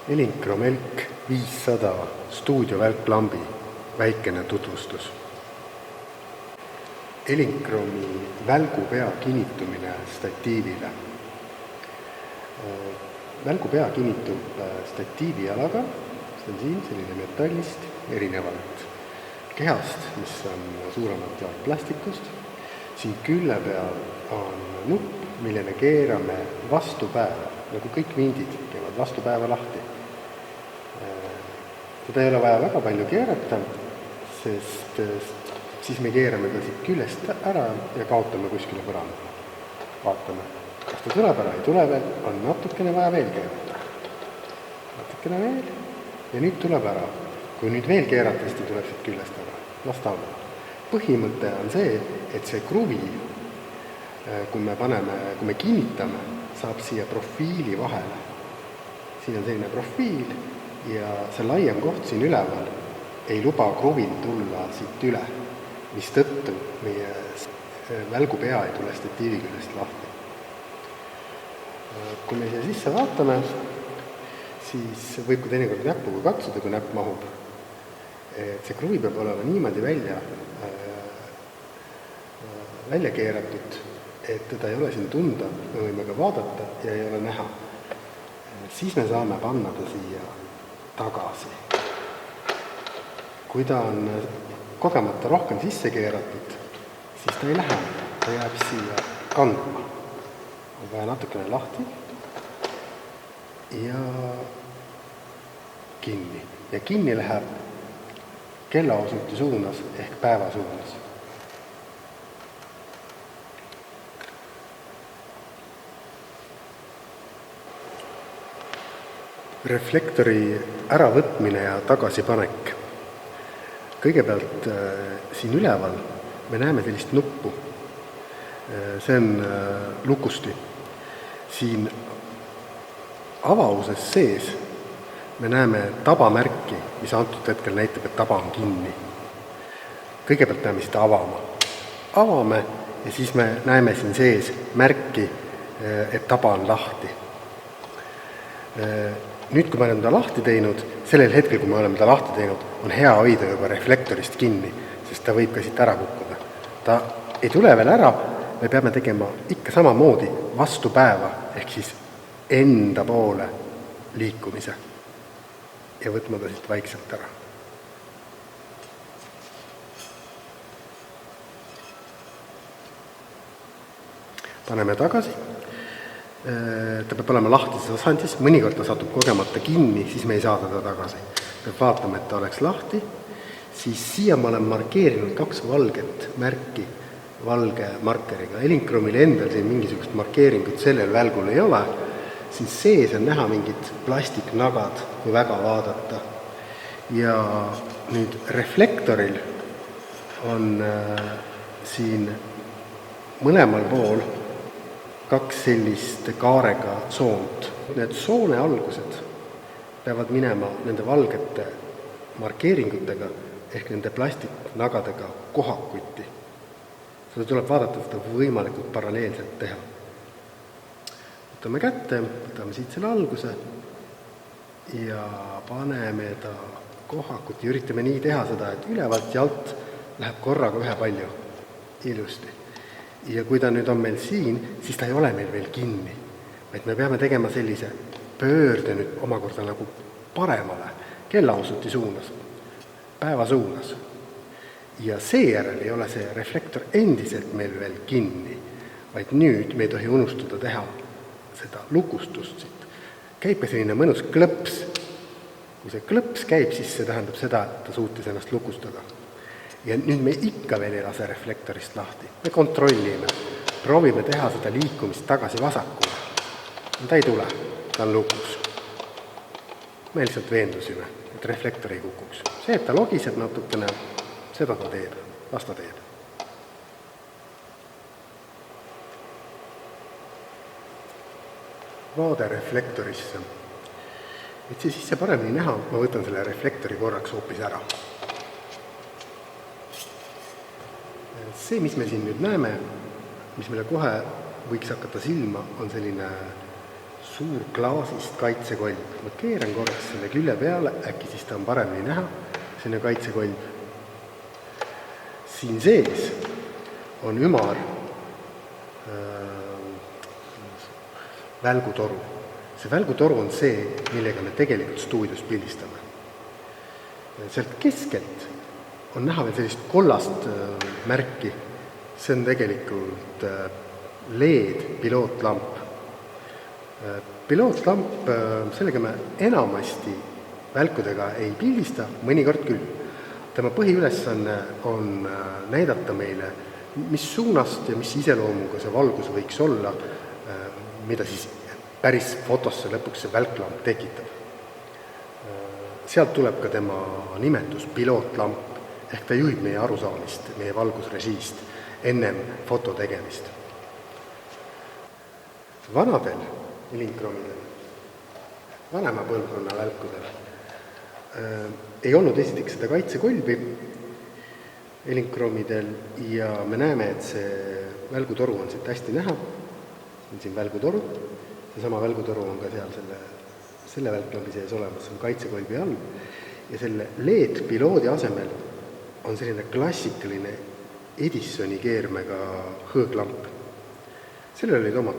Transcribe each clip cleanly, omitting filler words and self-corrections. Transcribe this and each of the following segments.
Elincrom ELK 500 stuudiovälklambi väikene tutvustus. Elincromi välgupea kinnitumine statiivile. Välgupea kinnitub statiivi jalaga, see on siin selline metallist, erinevalt kehast, mis on suuremalt jaolt plastikust. Siin külle peal on nupp, mille me keerame vastu päeva, nagu kõik vindid käivad vastu päeva lahti. Seda ei ole vaja väga palju keerata, sest siis me keerame ka siit küljest ära ja kaotame kuskile põrandale. Vaatame, kas ta tuleb ära, ei tule veel, on natukene vaja veel keerata. Natukene veel ja nüüd tuleb ära. Kui nüüd veel keerata, siis ta tuleb siit küljest ära. Las ta on. Põhimõte on see, et see kruvi, kui me kinnitame, saab siia profiili vahele. Siin on selline profiil ja see laiem koht siin üleval ei luba kruvil tulla siit üle, mis tõttu meie välgupea ei tule statiivi küljest lahti. Kui me siia sisse vaatame, siis võib ka teinekord näppuga katsuda, kui näpp mahub. See kruvi peab olema niimoodi välja keeratud, et teda ei ole siin tunda, me võime ka vaadata ja ei ole näha. Siis me saame panna ta siia tagasi. Kui ta on kogemata rohkem sisse keeratud, siis ta ei lähe, ta jääb siia kandma. On vaja natukene lahti ja kinni. Ja kinni läheb kellaosuti suunas ehk päeva suunas. Reflektori äravõtmine ja tagasipanek. Kõigepealt siin üleval me näeme sellist nuppu. See on lukusti. Siin avauses sees me näeme tabamärki, mis antud hetkel näitab, et taba on kinni. Kõigepealt peame seda avama. Avame ja siis me näeme siin sees märki, et taba on lahti. Nüüd, kui me oleme ta lahti teinud, sellel hetkel, kui me oleme ta lahti teinud, on hea hoida juba reflektorist kinni, sest ta võib ka siit ära kukkuda. Ta ei tule veel ära, me peame tegema ikka samamoodi vastu päeva, ehk siis enda poole liikumise ja võtma ta siit vaikselt ära. Paneme tagasi. Ta peab olema lahtises asandis, mõnikord ta satub kogemata kinni, siis me ei saa teda tagasi. Peab vaatama, et ta oleks lahti, siis siia ma olen markeerinud 2 valget märki valge markeriga. Elinkromil endal siin mingisugust markeeringut sellel välgul ei ole, siis sees on näha mingid plastiknagad, kui väga vaadata. Ja nüüd reflektoril on siin mõlemal pool 2 sellist kaarega soont. Need soone algused peavad minema nende valgete markeeringutega ehk nende plastiknagadega kohakuti. Seda tuleb vaadata, seda võimalikult paralleelselt teha. Võtame kätte, võtame siit selle alguse ja paneme ta kohakuti. Üritame nii teha seda, et ülevalt ja alt läheb korraga ühe palju ilusti. Ja kui ta nüüd on meil siin, siis ta ei ole meil veel kinni. Vaid me peame tegema sellise pöörde nüüd omakorda nagu paremale, kellaosuti suunas, päeva suunas. Ja seejärel ei ole see reflektor endiselt meil veel kinni, vaid nüüd me ei tohi unustada teha seda lukustust siit. Käib ka selline mõnus klõps. Kui see klõps käib, siis see tähendab seda, et ta suutis ennast lukustada. Ja nüüd me ikka veel ei lase reflektorist lahti. Me kontrollime, proovime teha seda liikumist tagasi vasakule. Ta ei tule, ta on lukus. Me lihtsalt veendusime, et reflektor ei kukuks. See, et ta logiseb natukene, seda ta teeb, las ta teeb. Vaade reflektorisse. Et see sisse paremini näha, ma võtan selle reflektori korraks hoopis ära. See, mis me siin nüüd näeme, mis meile kohe võiks hakata silma, on selline suur klaasist kaitsekolb. Ma keeran korraks selle külje peale, äkki siis ta on paremini näha, selline kaitsekolb. Siin sees on ümar välgutoru. See välgutoru on see, millega me tegelikult stuudios pildistame. Sealt keskelt on näha veel sellist kollast märki. See on tegelikult LED pilootlamp. Pilootlamp, sellega me enamasti välkudega ei pildista, mõnikord küll. Tema põhiülesanne on näidata meile, mis suunast ja mis iseloomuga see valgus võiks olla, mida siis päris fotosse lõpuks see välklamp tekitab. Sealt tuleb ka tema nimetus pilootlamp, ehk ta juhib meie arusaamist, meie valgusrežiist ennem foto tegemist. Vanadel elinkromidel, vanema põlvkonna välkudel ei olnud esiteks seda kaitsekolbi elinkromidel ja me näeme, et see välgutoru on siit hästi näha. On siin välgutoru, seesama välgutoru on ka seal selle välklambi sees olemas, see on kaitsekolbi all ja selle LED-piloodi asemel on selline klassikaline Edisoni keermega hõõglamp. Sellel olid omad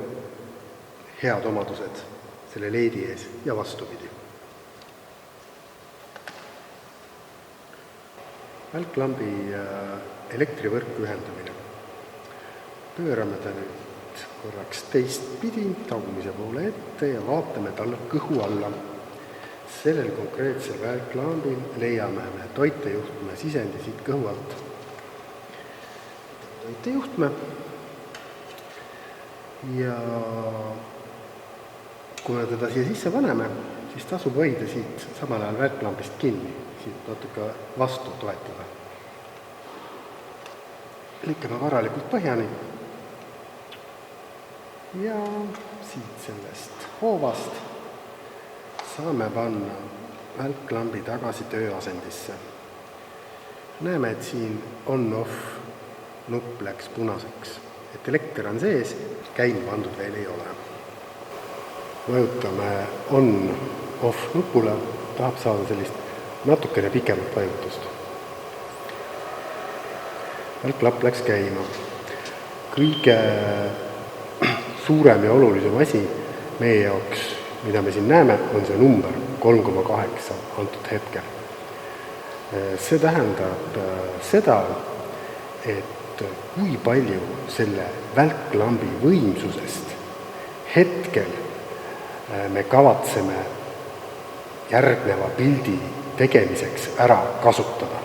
head omadused selle LED-i ees ja vastupidi. Välklambi elektrivõrku ühendamine. Pöörame ta nüüd korraks teistpidi, tagumise poole ette ja vaatame talle kõhu alla. Sellel konkreetsel välklambil leiame me toitejuhtme sisendi siit kõhu alt. Toitejuhtme ja kui me teda siia sisse paneme, siis tasub hoida siit samal ajal välklambist kinni, siit natuke vastu toetada. Lõikame varalikult põhjani ja siit sellest hoovast saame panna välklambi tagasi tööasendisse. Näeme, et siin on-off nupp läks punaseks, et elekter on sees, käima pandud veel ei ole. Vajutame on-off nupule, tahab saada sellist natukene pikemat vajutust. Välklapp läks käima. Kõige suurem ja olulisem asi meie jaoks, mida me siin näeme, on see number 3,8 antud hetkel. See tähendab seda, et kui palju selle välklambi võimsusest hetkel me kavatseme järgneva pildi tegemiseks ära kasutada.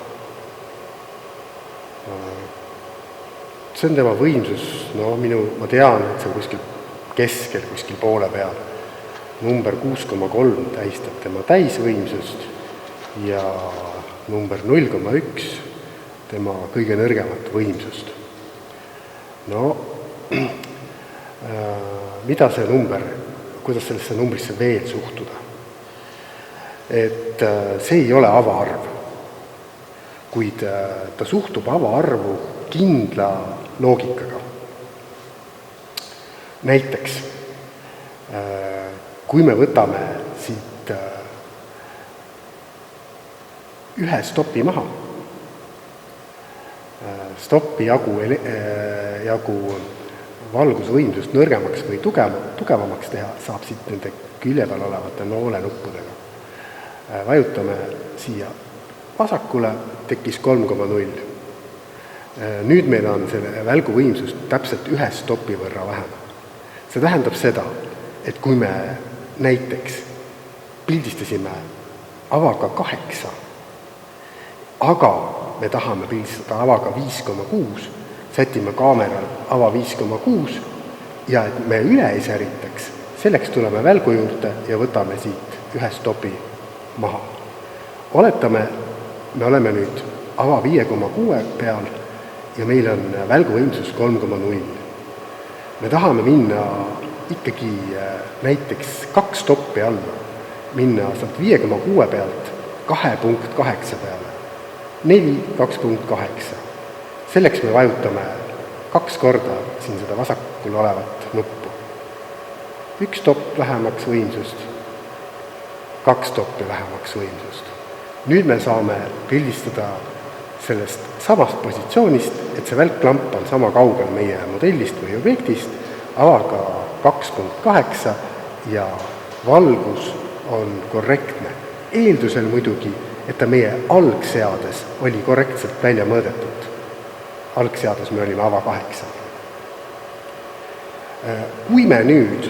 See on tema võimsus, ma tean, et see on kuskil keskel, kuskil poole peal. Number 6,3 tähistab tema täisvõimsust ja number 0,1 tema kõige nõrgemat võimsust. Mida see number, kuidas sellesse numbrisse veel suhtuda? Et see ei ole avaarv, kuid ta suhtub avaarvu kindla loogikaga. Näiteks, kui me võtame siit ühe stopi maha, stopi jagu valgusvõimsust nõrgemaks või tugevamaks teha, saab siit nende külje peal olevate noolenuppudega. Vajutame siia vasakule, tekkis 3,0. Nüüd meil on selle välguvõimsust täpselt ühe stopi võrra vähem. See tähendab seda, et kui me näiteks pildistasime avaga 8, aga me tahame pildistada avaga 5,6, sätime kaameral ava 5,6 ja et me üle ei säritaks, selleks tuleme välgu juurde ja võtame siit ühe stopi maha. Oletame, me oleme nüüd ava 5,6 peal ja meil on välguvõimsus 3,0. Me tahame minna ikkagi näiteks 2 stoppi alla, minna sealt 5,6 pealt 2,8 peale, 4, 2,8. Selleks me vajutame 2 korda siin seda vasakul olevat nuppu. 1 stopp vähemaks võimsust, 2 stoppi vähemaks võimsust. Nüüd me saame pildistada sellest samast positsioonist, et see välkklamp on sama kaugel meie modellist või objektist, avaga 2.8 ja valgus on korrektne. Eeldusel muidugi, et ta meie algseades oli korrektselt välja mõõdetud. Algseades me olime ava 8. Kui me nüüd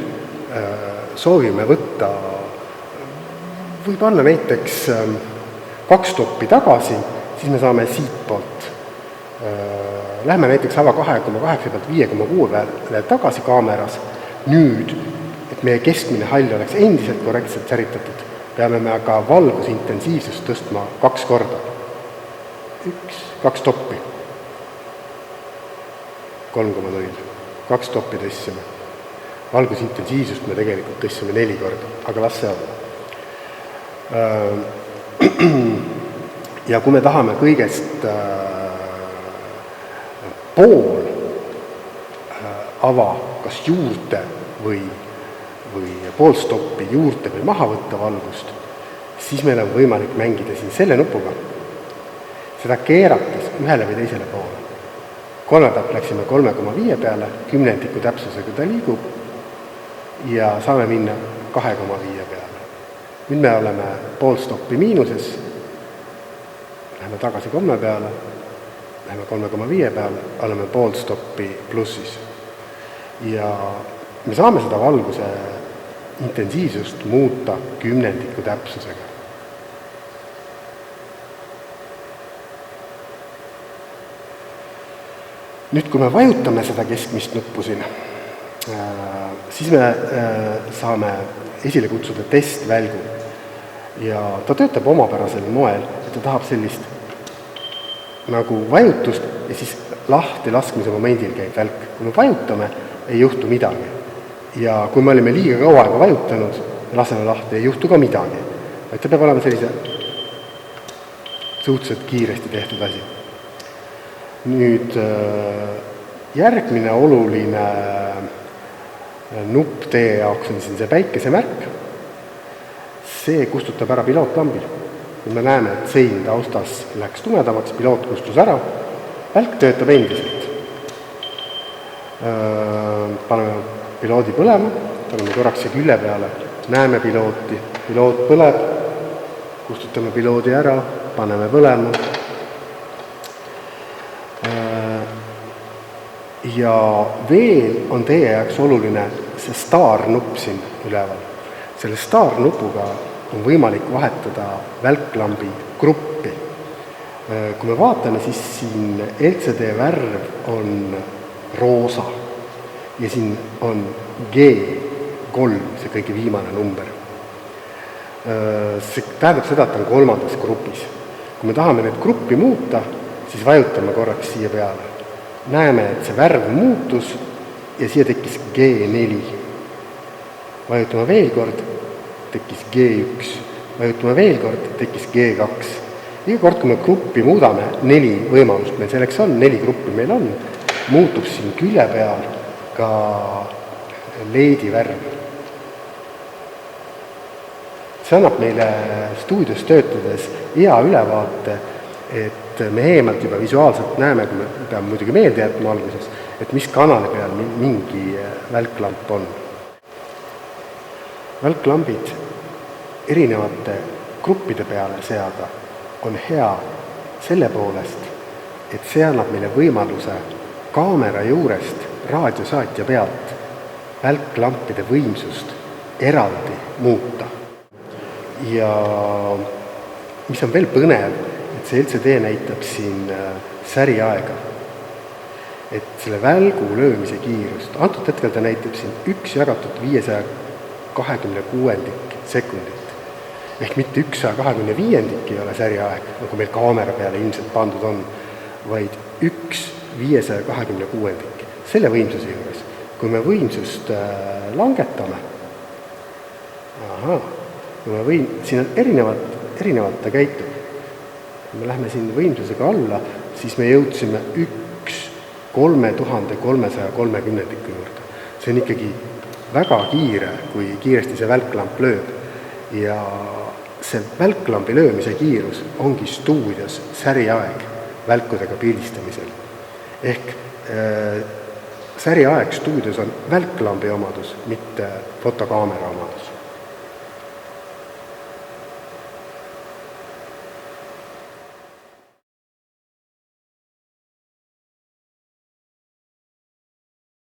soovime võtta või panna näiteks 2 stoppi tagasi, siis me saame siit poolt. Lähme näiteks ava 2,8 pealt 5,6 peale tagasi kaameras. Nüüd, et meie keskmine hall oleks endiselt korrektselt säritatud, peame me aga valgusintensiivsust tõstma 2 korda. 2 stoppi. 3,0. 2 stoppi tõstsime. Valgusintensiivsust me tegelikult tõstsime 4 korda, aga las see olla. Ja kui me tahame kõigest pool ava kas juurde või pool stoppi juurde või maha võtta valgust, siis meil on võimalik mängida siin selle nupuga, seda keerates ühele või teisele poole. 3 pealt läksime 3,5 peale, 10 täpsusega ta liigub ja saame minna 2,5 peale. Nüüd me oleme pool stoppi miinuses, läheme tagasi 3 peale, läheme 3,5 peale, oleme pool stoppi plussis. Ja me saame seda valguse intensiivsust muuta 10 täpsusega. Nüüd, kui me vajutame seda keskmist nuppu siin, siis me saame esile kutsuda testvälgu. Ja ta töötab omapärasel moel, et ta tahab sellist nagu vajutust ja siis lahti laskmise momendil käib välk. Kui me vajutame, ei juhtu midagi. Ja kui me olime liiga kaua aega vajutanud ja laseme lahti, ei juhtu ka midagi. Et ta peab olema sellise suhteliselt kiiresti tehtud asi. Nüüd järgmine oluline nupp teie jaoks on siin see päikesemärk. See kustutab ära pilootlambi. Me näeme, et sein taustas läks tumedamaks, piloot kustus ära. Välk töötab endiselt. Paneme piloodi põlema, paneme korraks külje peale, näeme pilooti, piloot põleb, kustutame piloodi ära, paneme põlema. Ja veel on teie jaoks oluline see star-nupp siin üleval. Selle star-nupuga on võimalik vahetada välkklambi gruppi. Kui me vaatame, siis siin LCD värv on roosa ja siin on G3, see kõige viimane number. See tähendab seda, et on 3. grupis. Kui me tahame need gruppi muuta, siis vajutame korraks siia peale. Näeme, et see värv muutus ja siia tekkis G4. Vajutame veel kord, tekkis G1. Vajutame veel kord, tekkis G2. Iga kord, kui me gruppi muudame, 4 võimalust meil selleks on, 4 gruppi meil on, muutub siin külje peal ka leedi värv. See annab meile stuudios töötades hea ülevaate, et me eemalt juba visuaalselt näeme, kui me peame muidugi meelde jätma alguses, et mis kanali peal mingi välkklamp on. Välkklambid erinevate gruppide peale seada on hea selle poolest, et see annab meile võimaluse kaamera juurest raadiosaatja pealt välkklampide võimsust eraldi muuta. Ja mis on veel põnev, et see LCD näitab siin säriaega, et selle välgu löömise kiirust. Antud hetkel ta näitab siin 1 jagatud 526 sekundit. Ehk mitte 125 ei ole säriaeg, nagu meil kaamera peale ilmselt pandud on, vaid 1 526. Selle võimsuse juures, kui me võimsust langetame, siin on erinevalt ta käitub. Kui me lähme siin võimsusega alla, siis me jõudsime 1 3330 juurde. See on ikkagi väga kiire, kui kiiresti see välklamp lööb. Ja see välklambi löömise kiirus ongi stuudios säriaeg välkudega pildistamisel. Ehk säriaeg stuudios on välklambi omadus, mitte fotokaamera omadus.